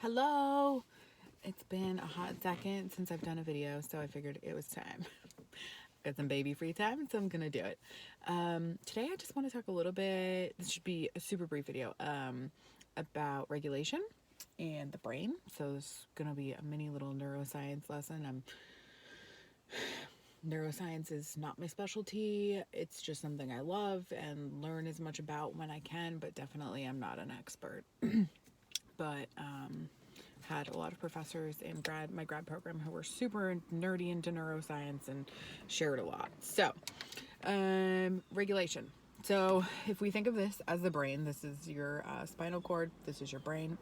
Hello! It's been a hot second since I've done a video, so I figured it was time. Got some baby free time, so I'm gonna do it. Today I just want to talk a little bit, this should be a super brief video, about regulation and the brain. So this is gonna be a mini little neuroscience lesson. Neuroscience is not my specialty. It's just something I love and learn as much about when I can, but definitely I'm not an expert. But had a lot of professors in my grad program who were super nerdy into neuroscience and shared a lot. So, regulation. So if we think of this as the brain, this is your spinal cord, this is your brain.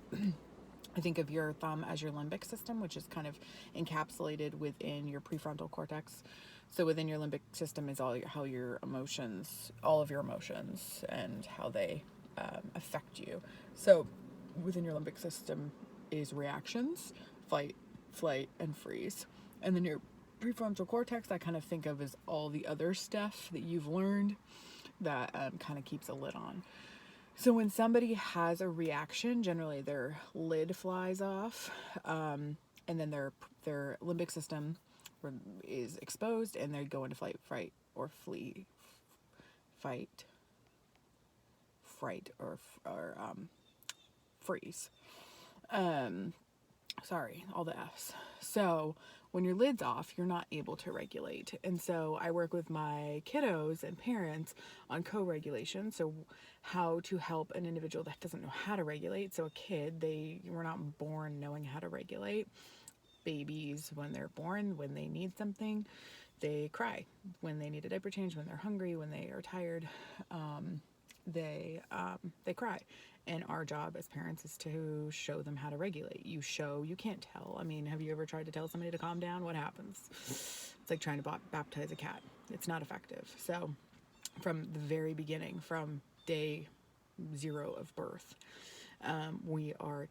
I think of your thumb as your limbic system, which is kind of encapsulated within your prefrontal cortex. So within your limbic system is all your emotions, all of your emotions, and how they affect you. So within your limbic system is reactions, fight, flight, and freeze. And then your prefrontal cortex, I kind of think of as all the other stuff that you've learned that kind of keeps a lid on. So when somebody has a reaction, generally their lid flies off, and then their limbic system is exposed, and they go into flight, fright, or flee, fight, fright, or freeze. Sorry, all the F's. So when your lid's off, you're not able to regulate. And so I work with my kiddos and parents on co-regulation. So how to help an individual that doesn't know how to regulate. So a kid, they were not born knowing how to regulate. Babies, when they're born, when they need something, they cry. When they need a diaper change, when they're hungry, when they are tired, they cry. And our job as parents is to show them how to regulate. You can't tell. I mean, have you ever tried to tell somebody to calm down? What happens? It's like trying to baptize a cat. It's not effective. So from the very beginning, from day 0 of birth, we are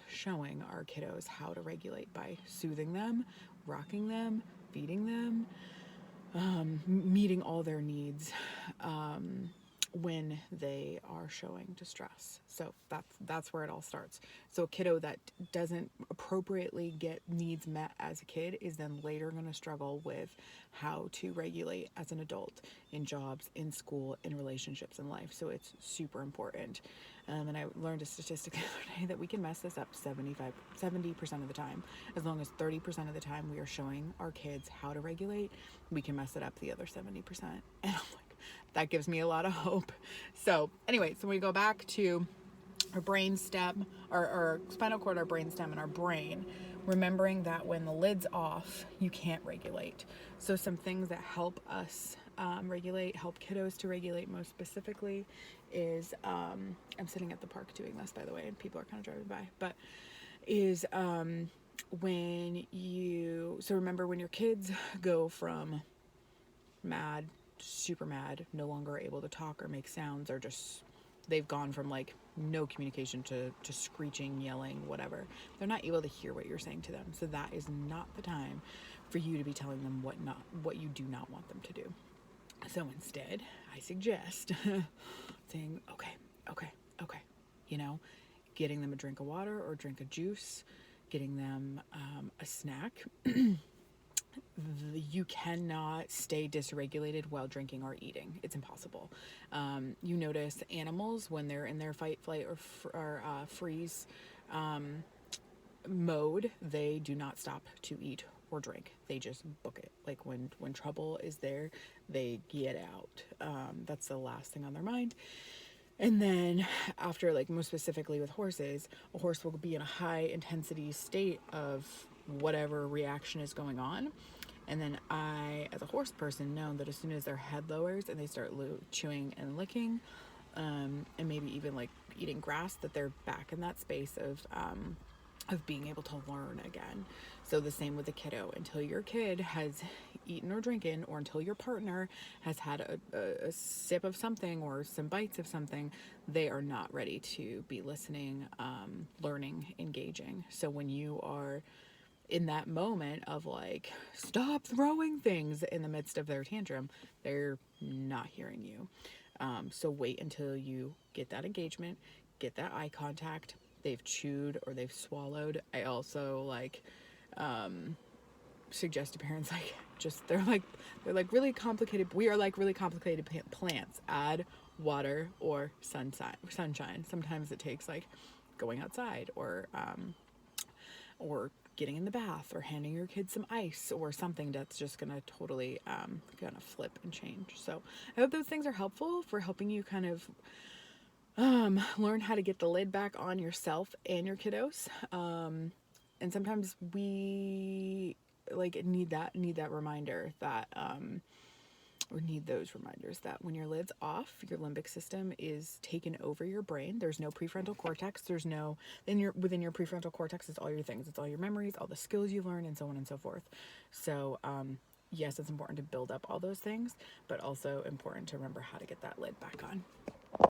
showing our kiddos how to regulate by soothing them, rocking them, feeding them, meeting all their needs, when they are showing distress. So that's where it all starts. So a kiddo that doesn't appropriately get needs met as a kid is then later going to struggle with how to regulate as an adult in jobs, in school, in relationships, in life. So it's super important. And I learned a statistic the other day that we can mess this up 70% of the time. As long as 30% of the time we are showing our kids how to regulate, we can mess it up the other 70%. And I'm like, that gives me a lot of hope. So anyway, so we go back to our brain stem, our spinal cord, our brain stem, and our brain, remembering that when the lid's off, you can't regulate. So some things that help us help kiddos to regulate most specifically is, I'm sitting at the park doing this, by the way, and people are kind of driving by, but is remember when your kids go from mad, super mad, no longer able to talk or make sounds, or just they've gone from like no communication to screeching, yelling, whatever. They're not able to hear what you're saying to them. So that is not the time for you to be telling them what you do not want them to do. So instead, I suggest saying, okay, getting them a drink of water or drink of juice, getting them a snack. You cannot stay dysregulated while drinking or eating. It's impossible. You notice animals when they're in their fight, flight, or freeze mode, they do not stop to eat or drink. They just book it. Like when trouble is there, they get out. That's the last thing on their mind. And then after, like most specifically with horses, a horse will be in a high intensity state of whatever reaction is going on. And then I, as a horse person, know that as soon as their head lowers and they start chewing and licking, and maybe even like eating grass, that they're back in that space of being able to learn again. So the same with the kiddo. Until your kid has eaten or drinking, or until your partner has had a sip of something or some bites of something, they are not ready to be listening, learning, engaging. So when you are in that moment of like, stop throwing things in the midst of their tantrum, they're not hearing you. So wait until you get that engagement, get that eye contact, they've chewed or they've swallowed. I also like suggest to parents, like, just they're like really complicated. We are like really complicated plants. Add water or sunshine. Sometimes it takes like going outside or getting in the bath or handing your kids some ice or something that's just gonna totally gonna flip and change. So I hope those things are helpful for helping you kind of learn how to get the lid back on yourself and your kiddos. And sometimes we like need that reminder that or need those reminders that when your lid's off, your limbic system is taken over your brain. There's no prefrontal cortex. There's no within your prefrontal cortex is all your things. It's all your memories, all the skills you learn, and so on and so forth. So yes, it's important to build up all those things, but also important to remember how to get that lid back on.